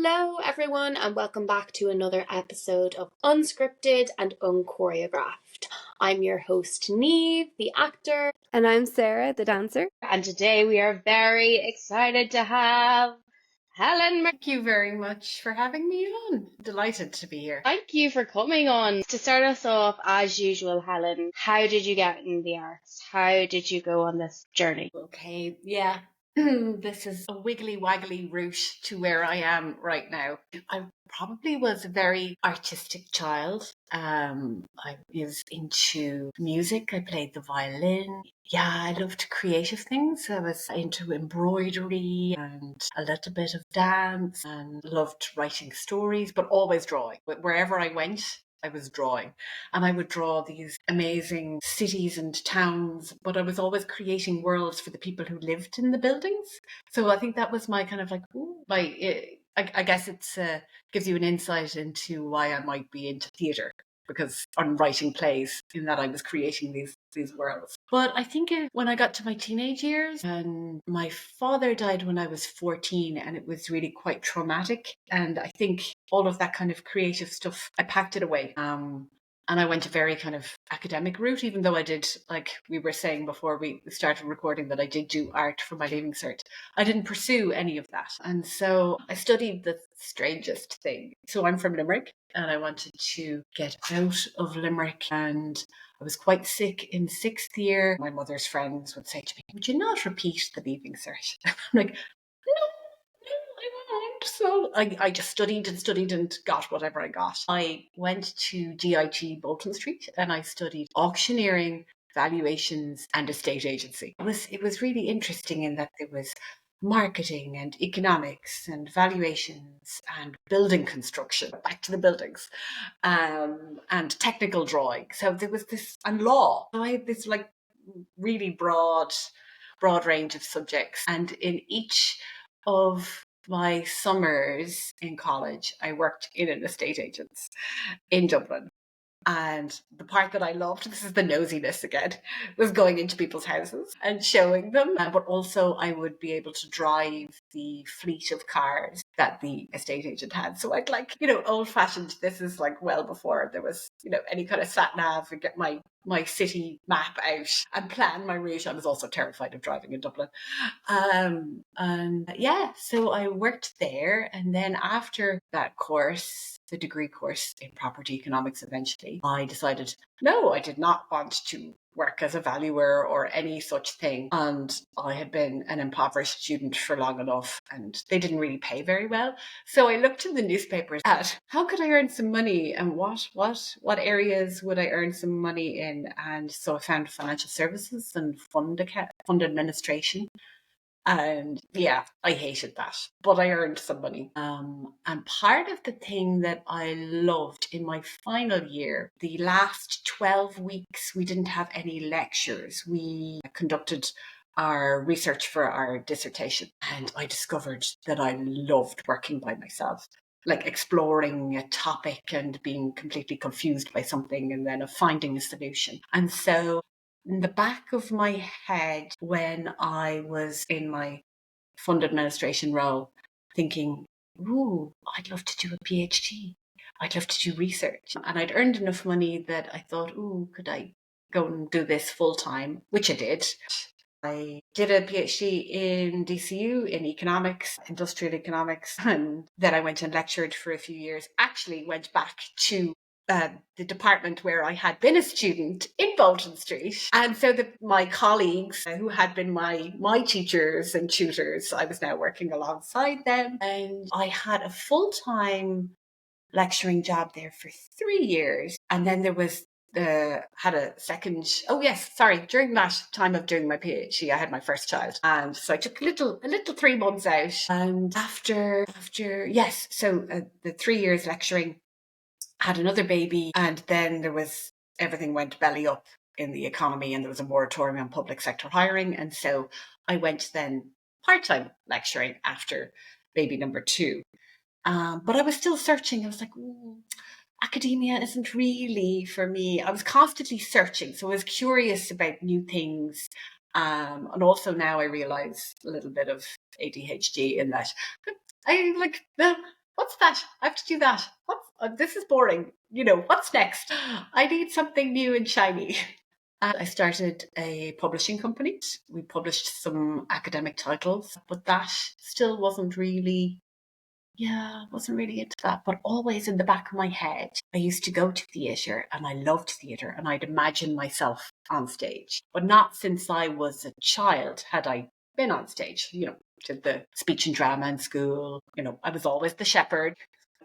Hello everyone and welcome back to another episode of Unscripted and Unchoreographed. I'm your host Neve, the actor. And I'm Sarah, the dancer. And today we are very excited to have Helen. Thank you very much for having me on. Delighted to be here. Thank you for coming on. To start us off, as usual, Helen, how did you get in the arts? How did you go on this journey? Okay, yeah. This is a wiggly waggly route to where I am right now. I probably was a very artistic child. I was into music. I played the violin. Yeah, I loved creative things. I was into embroidery and a little bit of dance and loved writing stories, but always drawing. Wherever I went, I was drawing, and I would draw these amazing cities and towns, but I was always creating worlds for the people who lived in the buildings. So I think that was my kind of like, I guess it's gives you an insight into why I might be into theatre, because I'm writing plays in that I was creating these worlds. But I think when I got to my teenage years, and my father died when I was 14, and it was really quite traumatic. And I think all of that kind of creative stuff, I packed it away. And I went a very kind of academic route, even though I did, like we were saying before we started recording, that I did do art for my Leaving Cert. I didn't pursue any of that. And so I studied the strangest thing. So I'm from Limerick, and I wanted to get out of Limerick, and I was quite sick in 6th year. My mother's friends would say to me, "Would you not repeat the Leaving Cert?" I'm like, so I just studied and got whatever I got. I went to GIT Bolton Street and I studied auctioneering, valuations and estate agency. It was really interesting in that there was marketing and economics and valuations and building construction, back to the buildings, and technical drawing. So there was this, and law. So I had this like really broad range of subjects, and in each of my summers in college, I worked in an estate agent's in Dublin. And the part that I loved, this is the nosiness again, was going into people's houses and showing them. But also I would be able to drive the fleet of cars that the estate agent had. So I'd like, old fashioned, this is like well before there was, any kind of sat nav, and get my city map out and plan my route. I was also terrified of driving in Dublin. And yeah, so I worked there. And then after that course, the degree course in property economics, eventually, I decided, no, I did not want to work as a valuer or any such thing. And I had been an impoverished student for long enough, and they didn't really pay very well. So I looked in the newspapers at how could I earn some money, and what areas would I earn some money in. And so I found financial services and fund administration. And yeah, I hated that, but I earned some money. And part of the thing that I loved in my final year, the last 12 weeks, we didn't have any lectures. We conducted our research for our dissertation, and I discovered that I loved working by myself, like exploring a topic and being completely confused by something and then finding a solution. And so in the back of my head, when I was in my fund administration role, thinking, ooh, I'd love to do a PhD. I'd love to do research. And I'd earned enough money that I thought, ooh, could I go and do this full time? Which I did. I did a PhD in DCU in economics, industrial economics, and then I went and lectured for a few years. Actually went back to the department where I had been a student in Bolton Street. And so my colleagues who had been my teachers and tutors, I was now working alongside them. And I had a full-time lecturing job there for 3 years. And then there was had a second, during that time of doing my PhD, I had my first child. And so I took a little 3 months out. And after the 3 years lecturing, had another baby, and then everything went belly up in the economy, and there was a moratorium on public sector hiring. And so I went then part-time lecturing after baby number 2. But I was still searching. I was like, academia isn't really for me. I was constantly searching. So I was curious about new things. And also now I realize a little bit of ADHD in that I what's that? I have to do that. This is boring. What's next? I need something new and shiny. And I started a publishing company. We published some academic titles, but that still wasn't really into that. But always in the back of my head, I used to go to theatre and I loved theatre and I'd imagine myself on stage. But not since I was a child had I been on stage. Did the speech and drama in school. I was always the shepherd.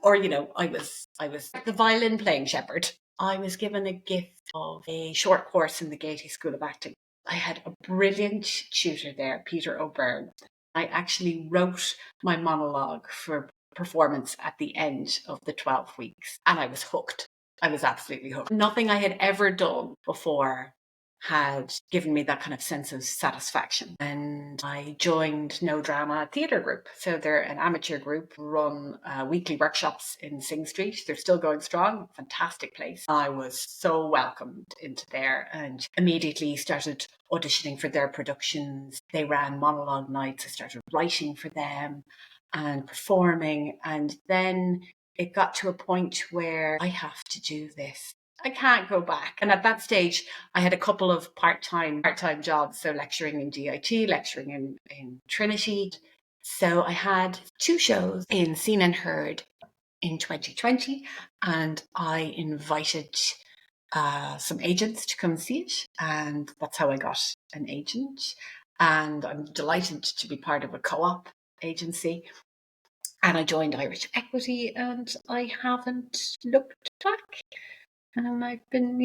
Or, I was the violin playing shepherd. I was given a gift of a short course in the Gaiety School of Acting. I had a brilliant tutor there, Peter O'Byrne. I actually wrote my monologue for performance at the end of the 12 weeks and I was hooked. I was absolutely hooked. Nothing I had ever done before had given me that kind of sense of satisfaction. And I joined No Drama Theatre Group. So they're an amateur group, run weekly workshops in Sing Street. They're still going strong, fantastic place. I was so welcomed into there and immediately started auditioning for their productions. They ran monologue nights. I started writing for them and performing. And then it got to a point where I have to do this. I can't go back. And at that stage, I had a couple of part-time jobs. So lecturing in DIT, lecturing in Trinity. So I had 2 shows in Seen and Heard in 2020. And I invited some agents to come see it. And that's how I got an agent. And I'm delighted to be part of a co-op agency. And I joined Irish Equity and I haven't looked back. And I've been,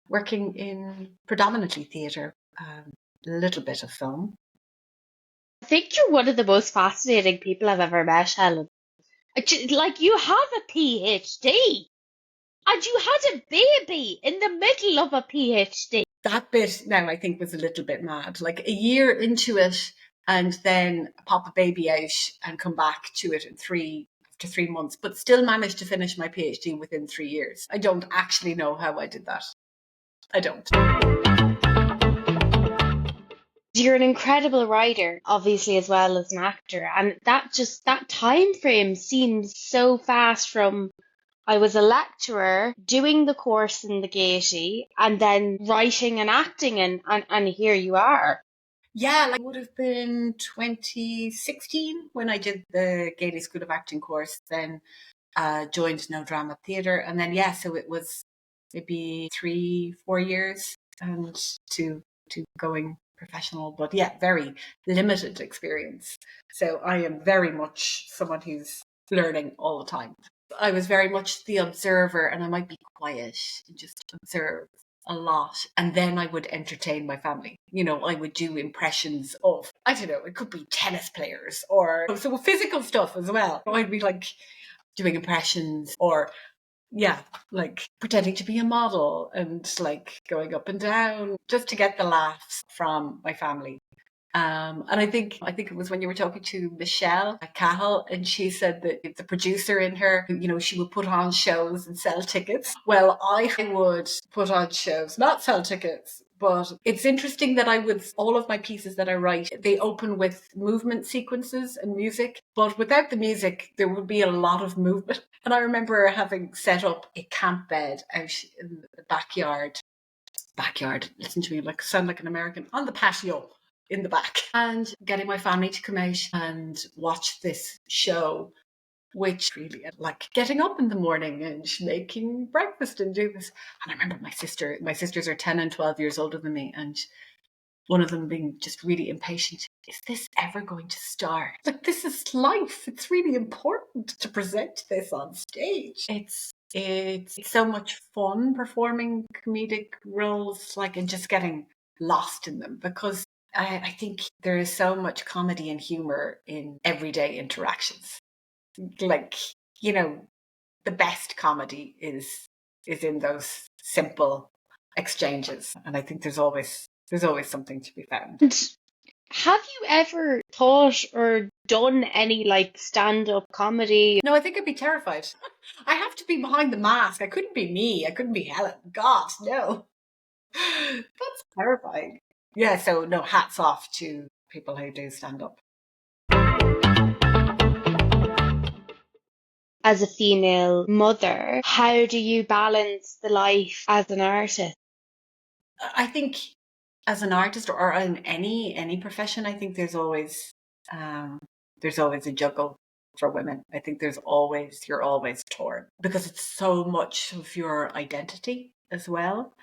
working in predominantly theatre, a little bit of film. I think you're one of the most fascinating people I've ever met, Helen. Like, you have a PhD and you had a baby in the middle of a PhD. That bit now I think was a little bit mad. Like a year into it and then pop a baby out and come back to it after 3 months, but still managed to finish my PhD within 3 years. I don't actually know how I did that. I don't. You're an incredible writer, obviously, as well as an actor. And that time frame seems so fast from I was a lecturer doing the course in the Gaiety and then writing and acting and here you are. Yeah, like it would have been 2016 when I did the Gaiety School of Acting course, then joined No Drama Theatre. And then, so it was maybe 3-4 years and to going professional, but very limited experience. So I am very much someone who's learning all the time. I was very much the observer and I might be quiet and just observe a lot. And then I would entertain my family. I would do impressions of, I don't know, it could be tennis players or some physical stuff as well. I'd be like doing impressions or like pretending to be a model and like going up and down just to get the laughs from my family. And I think it was when you were talking to Michelle Cahill and she said that the producer in her, she would put on shows and sell tickets. Well, I would put on shows, not sell tickets. But it's interesting that all of my pieces that I write, they open with movement sequences and music. But without the music, there would be a lot of movement. And I remember having set up a camp bed out in the backyard, listen to me, sound like an American, on the patio in the back, and getting my family to come out and watch this show, which really like getting up in the morning and making breakfast and do this. And I remember my sisters are 10 and 12 years older than me, and one of them being just really impatient. Is this ever going to start? Like, this is life. It's really important to present this on stage. It's so much fun performing comedic roles, and just getting lost in them, because I think there is so much comedy and humor in everyday interactions. The best comedy is in those simple exchanges. And I think there's always something to be found. And have you ever thought or done any stand-up comedy? No, I think I'd be terrified. I have to be behind the mask. I couldn't be me. I couldn't be Helen. God, no. That's terrifying. Yeah, so no, hats off to people who do stand up. as a female mother. How do you balance the life as an artist? I think as an artist or in any profession, I think there's always a juggle for women. I think you're always torn because it's so much of your identity as well.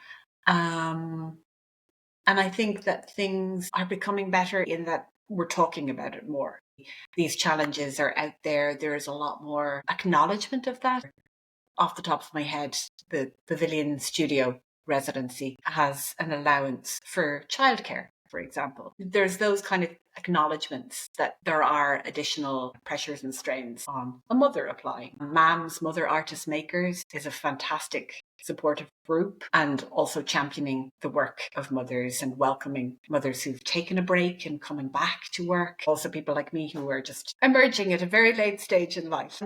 And I think that things are becoming better in that we're talking about it more. These challenges are out there. There's a lot more acknowledgement of that. Off the top of my head, the Pavilion Studio residency has an allowance for childcare, for example. There's those kind of acknowledgements that there are additional pressures and strains on a mother applying. MAMS, Mother Artist Makers, is a fantastic supportive group and also championing the work of mothers and welcoming mothers who've taken a break and coming back to work. Also people like me who are just emerging at a very late stage in life.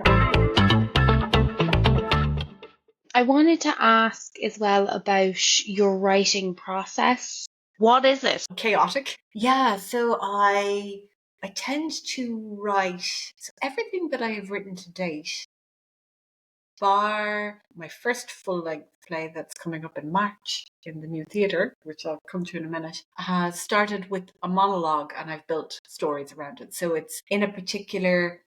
I wanted to ask as well about your writing process. What is it? Chaotic. Yeah, so I tend to write everything that I have written to date, bar my first full-length play that's coming up in March in the new theatre, which I'll come to in a minute, has started with a monologue and I've built stories around it. So it's in a particular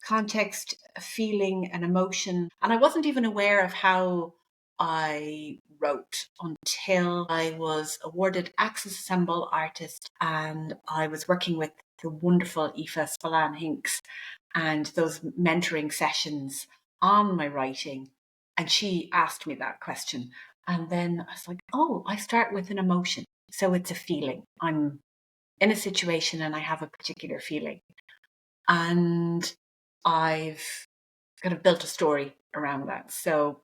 context, a feeling, an emotion. And I wasn't even aware of how I wrote until I was awarded Access Assemble Artist and I was working with the wonderful Aoife Spillane Hinks and those mentoring sessions on my writing. And she asked me that question. And then I was like, oh, I start with an emotion. So it's a feeling. I'm in a situation and I have a particular feeling. And I've kind of built a story around that. So,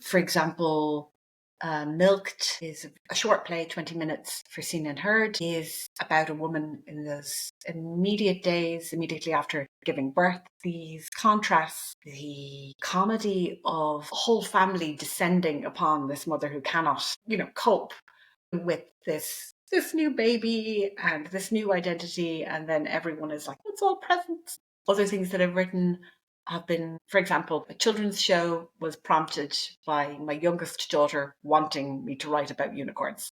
for example, Milked is a short play, 20 minutes for seen and heard, is about a woman in those immediate days, immediately after giving birth. These contrasts, the comedy of a whole family descending upon this mother who cannot, cope with this new baby and this new identity, and then everyone is like, it's all presents. Other things that I've written have been, for example, a children's show was prompted by my youngest daughter wanting me to write about unicorns.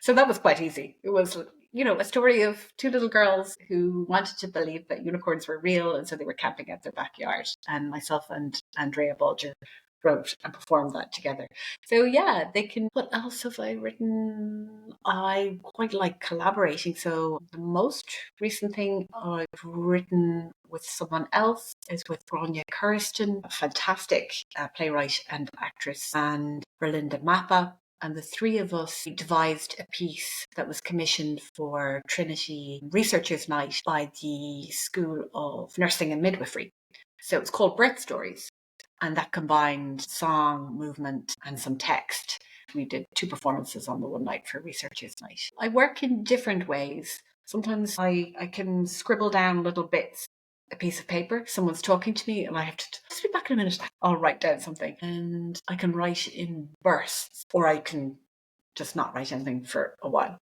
So that was quite easy. It was, a story of two little girls who wanted to believe that unicorns were real, and so they were camping out their backyard. And myself and Andrea Bolger wrote and performed that together. So yeah, they can. What else have I written? I quite like collaborating. So the most recent thing I've written with someone else is with Bronya Kirsten, a fantastic playwright and actress, and Berlinda Mappa. And the three of us devised a piece that was commissioned for Trinity Researchers' Night by the School of Nursing and Midwifery. So it's called Birth Stories. And that combined song, movement, and some text. We did 2 performances on the one night for Researchers' Night. I work in different ways. Sometimes I can scribble down little bits, a piece of paper, someone's talking to me, and I have to just be back in a minute. I'll write down something. And I can write in bursts, or I can just not write anything for a while.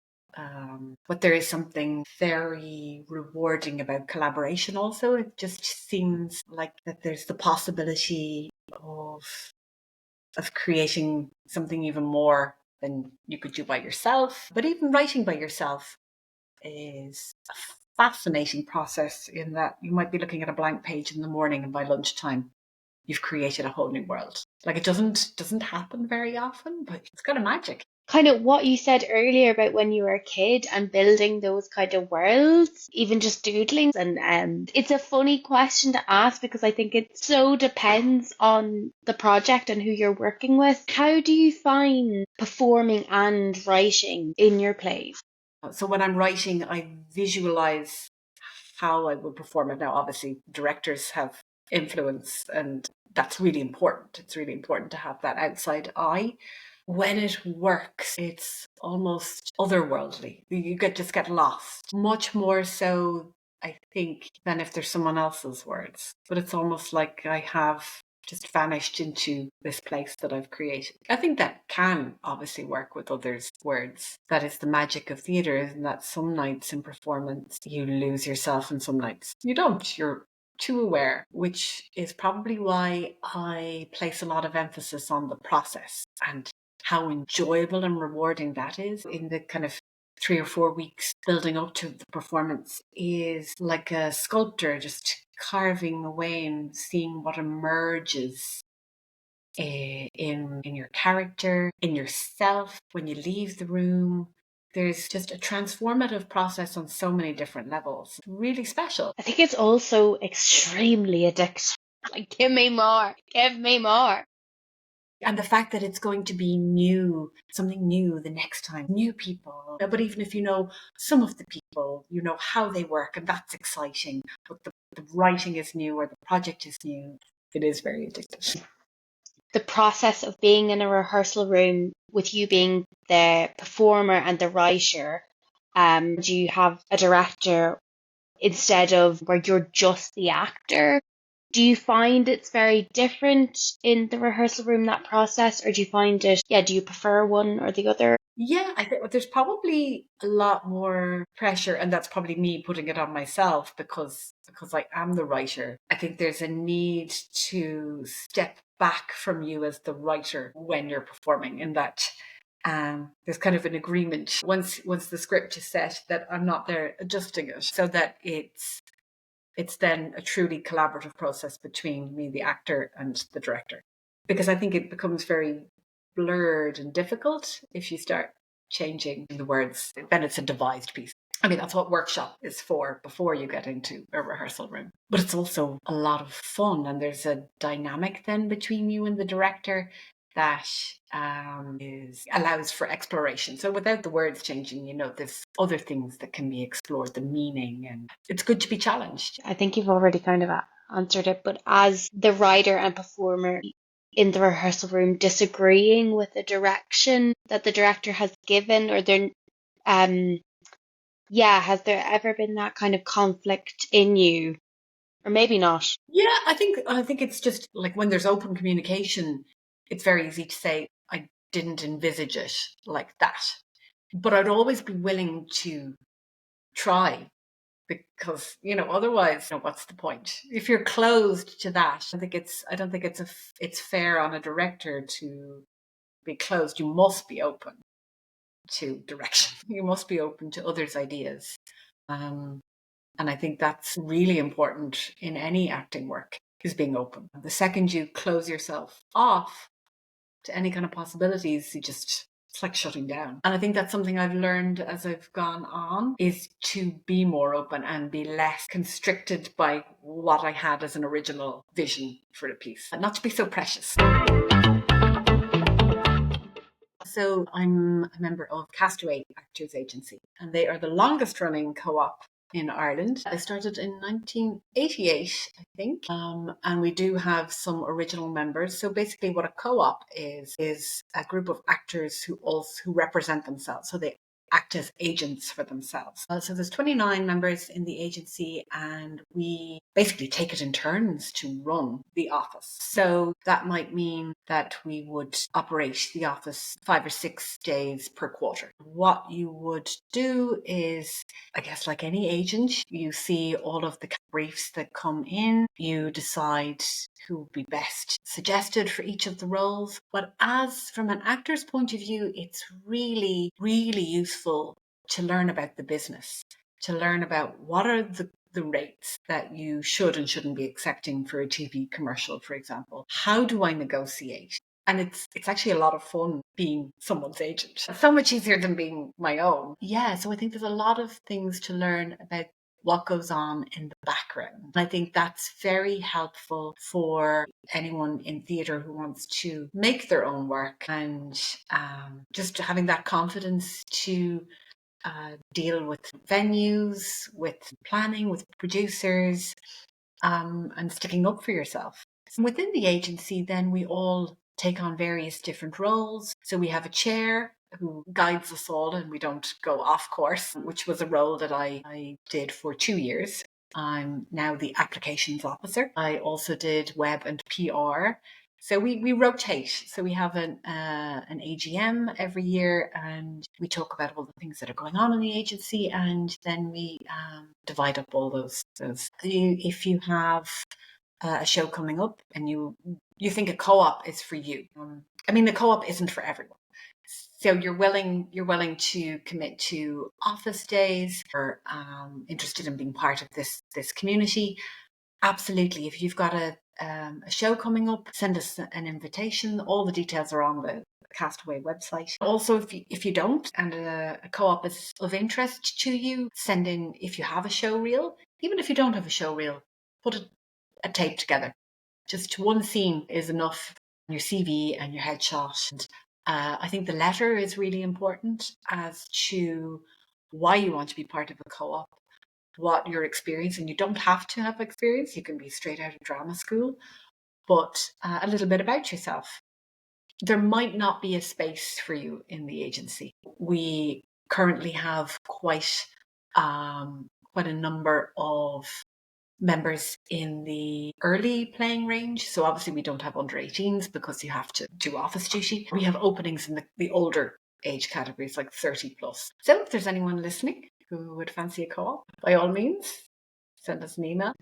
But there is something very rewarding about collaboration also. It just seems like that there's the possibility of creating something even more than you could do by yourself. But even writing by yourself is a fascinating process in that you might be looking at a blank page in the morning and by lunchtime you've created a whole new world. Like it doesn't happen very often, but it's kind of magic. Kind of what you said earlier about when you were a kid and building those kind of worlds, even just doodling. And it's a funny question to ask because I think it so depends on the project and who you're working with. How do you find performing and writing in your plays? So when I'm writing, I visualize how I would perform it. Now, obviously, directors have influence, and that's really important. It's really important to have that outside eye. When it works, it's almost otherworldly. You just get lost. Much more so, I think, than if there's someone else's words. But it's almost like I have just vanished into this place that I've created. I think that can obviously work with others' words. That is the magic of theatre, and that some nights in performance you lose yourself and some nights you don't. You're too aware, which is probably why I place a lot of emphasis on the process and how enjoyable and rewarding that is in the kind of 3 or 4 weeks building up to the performance. Is like a sculptor just carving away and seeing what emerges in your character, in yourself when you leave the room. There's just a transformative process on so many different levels. Really special. I think it's also extremely addictive. Like, give me more, give me more. And the fact that it's going to be new, something new the next time, new people. But even if you know some of the people, you know how they work, and that's exciting. But the writing is new or the project is new. It is very addictive. The process of being in a rehearsal room with you being the performer and the writer, do you have a director instead of where you're just the actor? Do you find it's very different in the rehearsal room, that process, or do you find it, do you prefer one or the other? Yeah, I think there's probably a lot more pressure, and that's probably me putting it on myself because I am the writer. I think there's a need to step back from you as the writer when you're performing, in that there's kind of an agreement once the script is set that I'm not there adjusting it, so that it's then a truly collaborative process between me, the actor, and the director. Because I think it becomes very blurred and difficult if you start changing the words. Then it's a devised piece. I mean, that's what workshop is for before you get into a rehearsal room. But it's also a lot of fun, and there's a dynamic then between you and the director that allows for exploration. So without the words changing, there's other things that can be explored, the meaning, and it's good to be challenged. I think you've already kind of answered it, but as the writer and performer in the rehearsal room, disagreeing with the direction that the director has given, or has there ever been that kind of conflict in you? Or maybe not. Yeah, I think it's just like when there's open communication, it's very easy to say, I didn't envisage it like that. But I'd always be willing to try, because, otherwise, what's the point? If you're closed to that, I don't think it's fair on a director to be closed. You must be open to direction. You must be open to others' ideas. And I think that's really important in any acting work, is being open. The second you close yourself off to any kind of possibilities, it's like shutting down. And I think that's something I've learned as I've gone on, is to be more open and be less constricted by what I had as an original vision for the piece, and not to be so precious. So I'm a member of Castaway Actors Agency, and they are the longest running co-op in Ireland. They started in 1988, I think, and we do have some original members. So basically what a co-op is a group of actors who represent themselves. So they act as agents for themselves. So there's 29 members in the agency, and we basically take it in turns to run the office. So that might mean that we would operate the office 5 or 6 days per quarter. What you would do is, I guess like any agent, you see all of the briefs that come in, you decide who would be best suggested for each of the roles. But as from an actor's point of view, it's really, really useful to learn about the business, to learn about what are the rates that you should and shouldn't be accepting for a TV commercial, for example. How do I negotiate? And it's actually a lot of fun being someone's agent. It's so much easier than being my own. Yeah, so I think there's a lot of things to learn about what goes on in the background. I think that's very helpful for anyone in theatre who wants to make their own work, and just having that confidence to deal with venues, with planning, with producers, and sticking up for yourself. Within the agency, then we all take on various different roles. So we have a chair who guides us all and we don't go off course, which was a role that I did for 2 years. I'm now the applications officer. I also did web and PR. So we rotate. So we have an AGM every year, and we talk about all the things that are going on in the agency, and then we divide up all those. If you have a show coming up and you think a co-op is for you, the co-op isn't for everyone. So you're willing to commit to office days, or interested in being part of this community. Absolutely. If you've got a show coming up, send us an invitation. All the details are on the Castaway website. Also, if you don't, and a co-op is of interest to you, send in, if you have a show reel. Even if you don't have a show reel, put a tape together. Just one scene is enough. Your CV and your headshot. And, I think the letter is really important as to why you want to be part of a co-op, what your experience, and you don't have to have experience. You can be straight out of drama school, but a little bit about yourself. There might not be a space for you in the agency. We currently have quite a number of members in the early playing range. So obviously we don't have under 18s because you have to do office duty. We have openings in the older age categories, like 30 plus. So if there's anyone listening who would fancy a co-op, by all means, send us an email.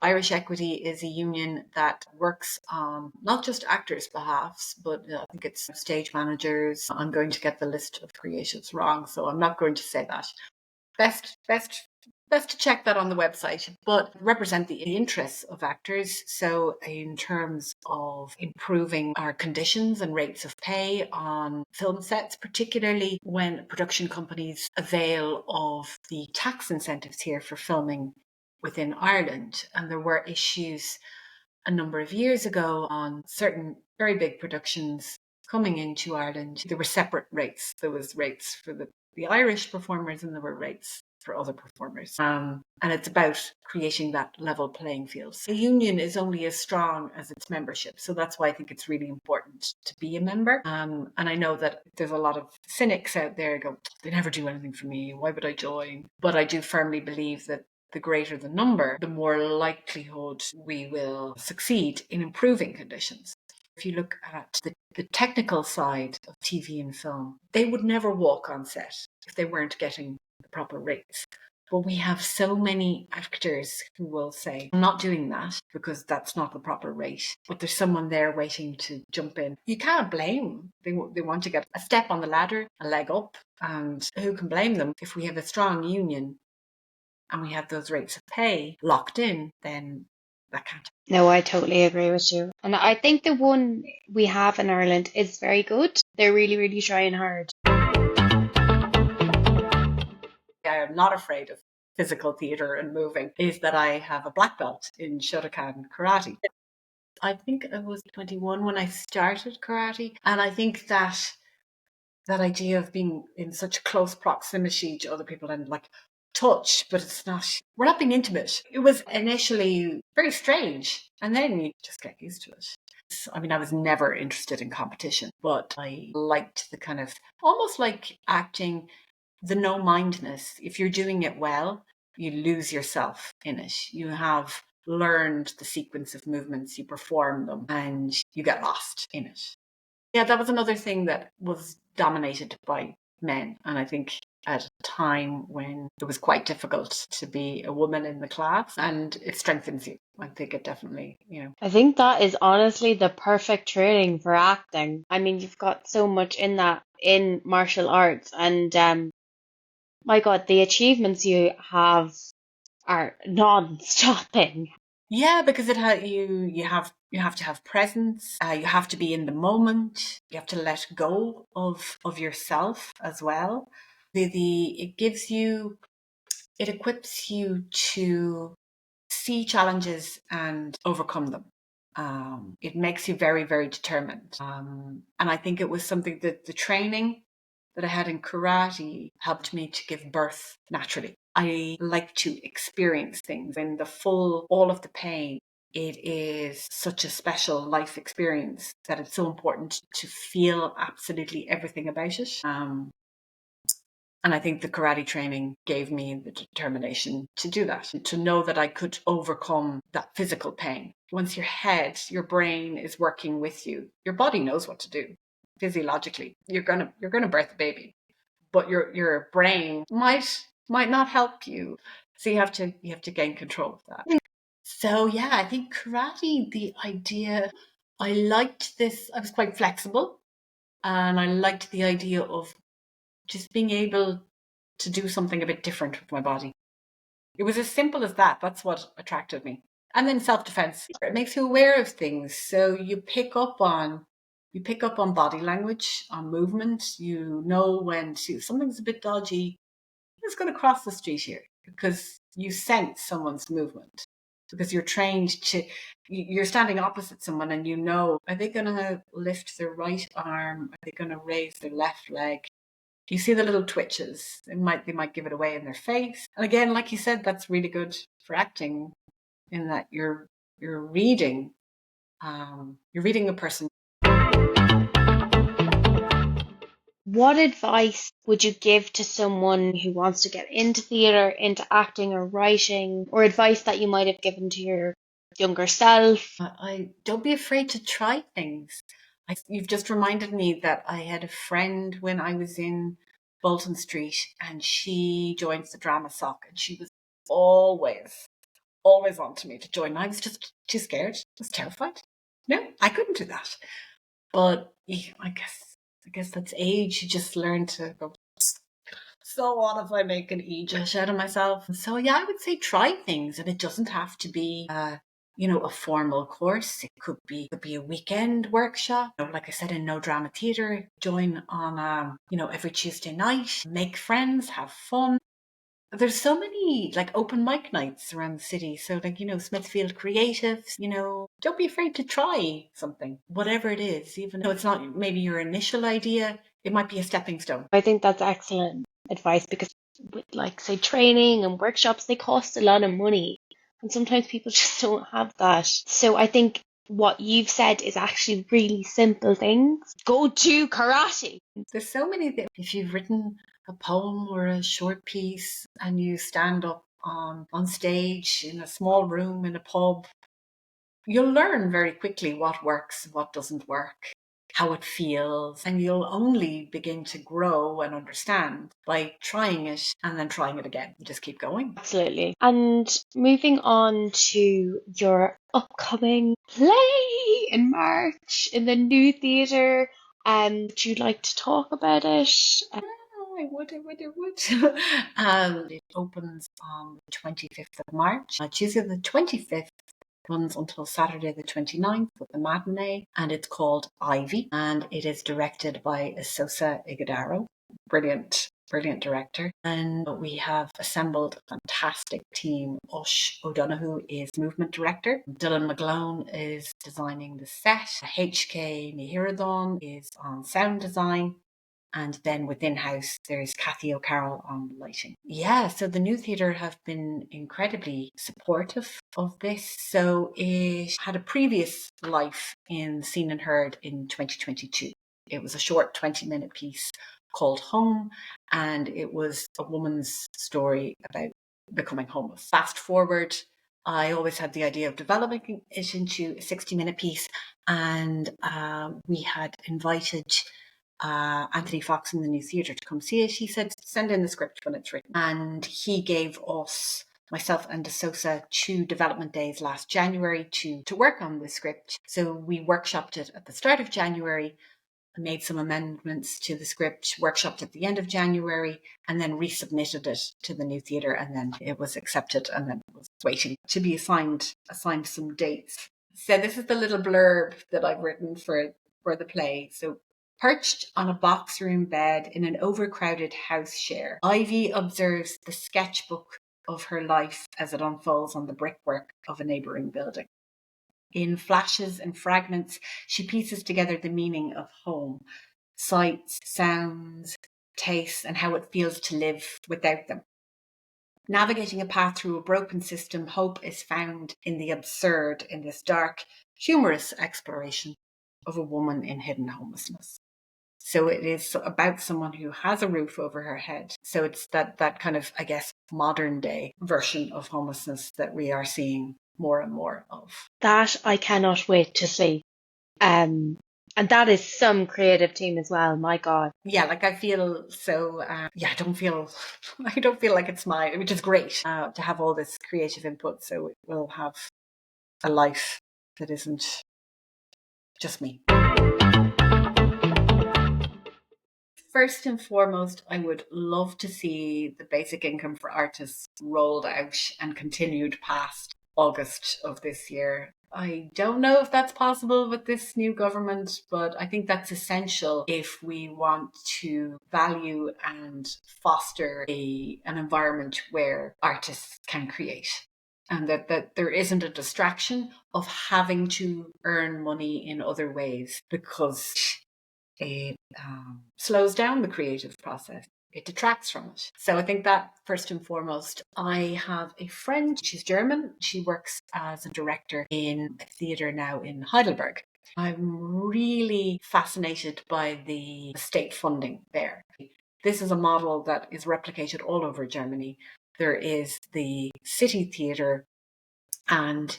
Irish Equity is a union that works on not just actors' behalfs, but I think it's stage managers. I'm going to get the list of creatives wrong, so I'm not going to say that. Best to check that on the website, but represent the interests of actors. So in terms of improving our conditions and rates of pay on film sets, particularly when production companies avail of the tax incentives here for filming within Ireland. And there were issues a number of years ago on certain very big productions coming into Ireland. There were separate rates. There was rates for the Irish performers, and there were rates for other performers. And it's about creating that level playing field. The union is only as strong as its membership. So that's why I think it's really important to be a member. And I know that there's a lot of cynics out there who go, they never do anything for me. Why would I join? But I do firmly believe that the greater the number, the more likelihood we will succeed in improving conditions. If you look at the technical side of TV and film, they would never walk on set if they weren't getting the proper rates. But we have so many actors who will say, I'm not doing that because that's not the proper rate. But there's someone there waiting to jump in. You can't blame. They want to get a step on the ladder, a leg up. And who can blame them? If we have a strong union and we have those rates of pay locked in, then that can't. No, I totally agree with you. And I think the one we have in Ireland is very good. They're really, really trying hard. I am not afraid of physical theatre and moving, is that I have a black belt in Shotokan Karate. I think I was 21 when I started karate, and I think that idea of being in such close proximity to other people and like touch, but we're not being intimate. It was initially very strange, and then you just get used to it. I was never interested in competition, but I liked the kind of, almost like acting, the no-mindness. If you're doing it well, you lose yourself in it. You have learned the sequence of movements, you perform them, and you get lost in it. Yeah, that was another thing that was dominated by men. And I think at a time when it was quite difficult to be a woman in the class, and it strengthens you. I think it definitely, I think that is honestly the perfect training for acting. You've got so much in that in martial arts, and my God, the achievements you have are non-stopping. Yeah, because you have to have presence. You have to be in the moment. You have to let go of yourself as well. It equips you to see challenges and overcome them. It makes you very, very determined. And I think it was something that the training that I had in karate helped me to give birth naturally. I like to experience things in all of the pain. It is such a special life experience that it's so important to feel absolutely everything about it. And I think the karate training gave me the determination to do that, to know that I could overcome that physical pain. Once your brain is working with you, your body knows what to do physiologically. You're gonna birth a baby, but your brain might not help you. So you have to gain control of that. So yeah, I think karate, the idea, I liked this. I was quite flexible, and I liked the idea of just being able to do something a bit different with my body. It was as simple as that. That's what attracted me. And then self-defense. It makes you aware of things. So you pick up on body language, on movement. You know when something's a bit dodgy. Who's going to cross the street here? Because you sense someone's movement. Because you're standing opposite someone and you know, are they going to lift their right arm? Are they going to raise their left leg? You see the little twitches. They might give it away in their face. And again, like you said, that's really good for acting, in that you're reading a person. What advice would you give to someone who wants to get into theatre, into acting or writing, or advice that you might have given to your younger self? I don't be afraid to try things. You've just reminded me that I had a friend when I was in Bolton Street, and she joined the drama sock, and she was always on to me to join. I was just too scared, just terrified. No, I couldn't do that. But yeah, I guess that's age. You just learn to go, so what if I make an aegis out of myself? So yeah, I would say try things, and it doesn't have to be a formal course. It could be a weekend workshop. Like I said, in No Drama Theatre, join on every Tuesday night, make friends, have fun. There's so many like open mic nights around the city. So like, Smithfield Creatives, don't be afraid to try something, whatever it is, even though it's not maybe your initial idea, it might be a stepping stone. I think that's excellent advice, because with, like, say, training and workshops, they cost a lot of money, and sometimes people just don't have that. So I think what you've said is actually really simple things. Go to karate. There's so many things. If you've written a poem or a short piece and you stand up on stage in a small room in a pub, you'll learn very quickly what works, what doesn't work, how it feels, and you'll only begin to grow and understand by trying it and then trying it again. You just keep going. Absolutely. And moving on to your upcoming play in March in the New Theatre, would you like to talk about it? I would. It opens on the 25th of March. Tuesday the 25th, runs until Saturday the 29th with the matinee, and it's called Ivy, and it is directed by Asosa Ighodaro. Brilliant director. And we have assembled a fantastic team. Ush O'Donoghue is movement director. Dylan McGlone is designing the set. HK Nihiradon is on sound design. And then within house, there's Kathy O'Carroll on lighting. Yeah, so the New Theatre have been incredibly supportive of this. So it had a previous life in Seen and Heard in 2022. It was a short 20-minute piece called Home, and it was a woman's story about becoming homeless. Fast forward, I always had the idea of developing it into a 60-minute piece, and we had invited Anthony Fox in the New Theatre to come see it. He said, send in the script when it's written. And he gave us, myself and Asosa, 2 development days last January to work on the script. So we workshopped it at the start of January, made some amendments to the script, workshopped at the end of January, and then resubmitted it to the New Theatre, and then it was accepted, and then was waiting to be assigned some dates. So this is the little blurb that I've written for the play. So, perched on a box room bed in an overcrowded house share, Ivy observes the sketchbook of her life as it unfolds on the brickwork of a neighbouring building. In flashes and fragments, she pieces together the meaning of home, sights, sounds, tastes, and how it feels to live without them. Navigating a path through a broken system, hope is found in the absurd in this dark, humorous exploration of a woman in hidden homelessness. So it is about someone who has a roof over her head. So it's that kind of, I guess, modern day version of homelessness that we are seeing more and more of. That I cannot wait to see. And that is some creative team as well. My God. Yeah, like I feel so. I don't feel like it's mine, which is great to have all this creative input. So it will have a life that isn't just me. First and foremost, I would love to see the basic income for artists rolled out and continued past August of this year. I don't know if that's possible with this new government, but I think that's essential if we want to value and foster an environment where artists can create. And that there isn't a distraction of having to earn money in other ways, because it slows down the creative process. It detracts from it. So I think that first and foremost. I have a friend, she's German. She works as a director in a theatre now in Heidelberg. I'm really fascinated by the state funding there. This is a model that is replicated all over Germany. There is the city theatre, and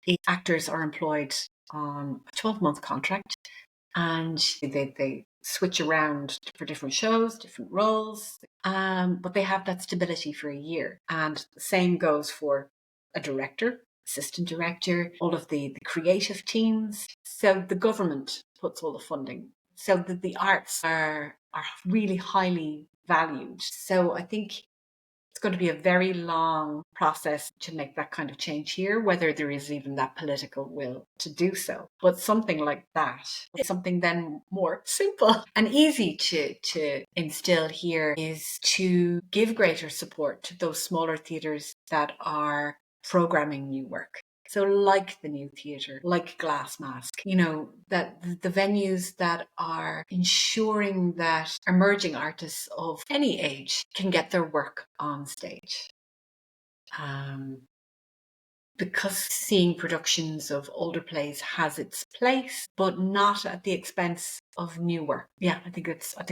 the actors are employed on a 12-month contract, and they switch around for different shows, different roles, but they have that stability for a year. And the same goes for a director, assistant director, all of the creative teams. So the government puts all the funding. So that the arts are really highly valued. So I think it's going to be a very long process to make that kind of change here, whether there is even that political will to do so. But something like that, something then more simple and easy to instill here, is to give greater support to those smaller theatres that are programming new work. So like the New Theatre, like Glass Mask, that the venues that are ensuring that emerging artists of any age can get their work on stage. Because seeing productions of older plays has its place, but not at the expense of new work. Yeah, I think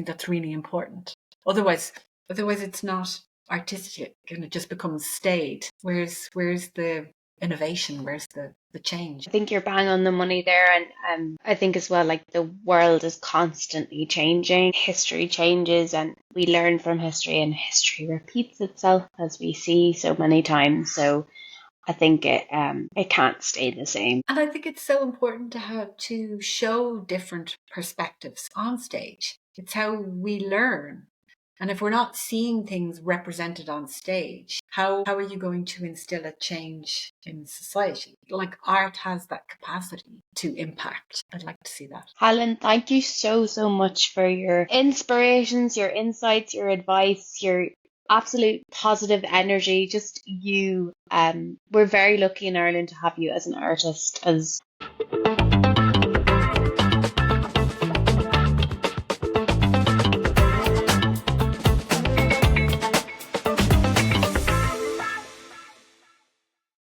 that's really important. Otherwise it's not artistic, and it just becomes staid. Where's the innovation? Where's the change? I think you're bang on the money there. And I think as well, like, the world is constantly changing. History changes and we learn from history, and history repeats itself, as we see so many times. So I think it can't stay the same. And I think it's so important to show different perspectives on stage. It's how we learn. And if we're not seeing things represented on stage, how are you going to instill a change in society? Like, art has that capacity to impact. I'd like to see that. Helen, thank you so, so much for your inspirations, your insights, your advice, your absolute positive energy. Just you. We're very lucky in Ireland to have you as an artist, as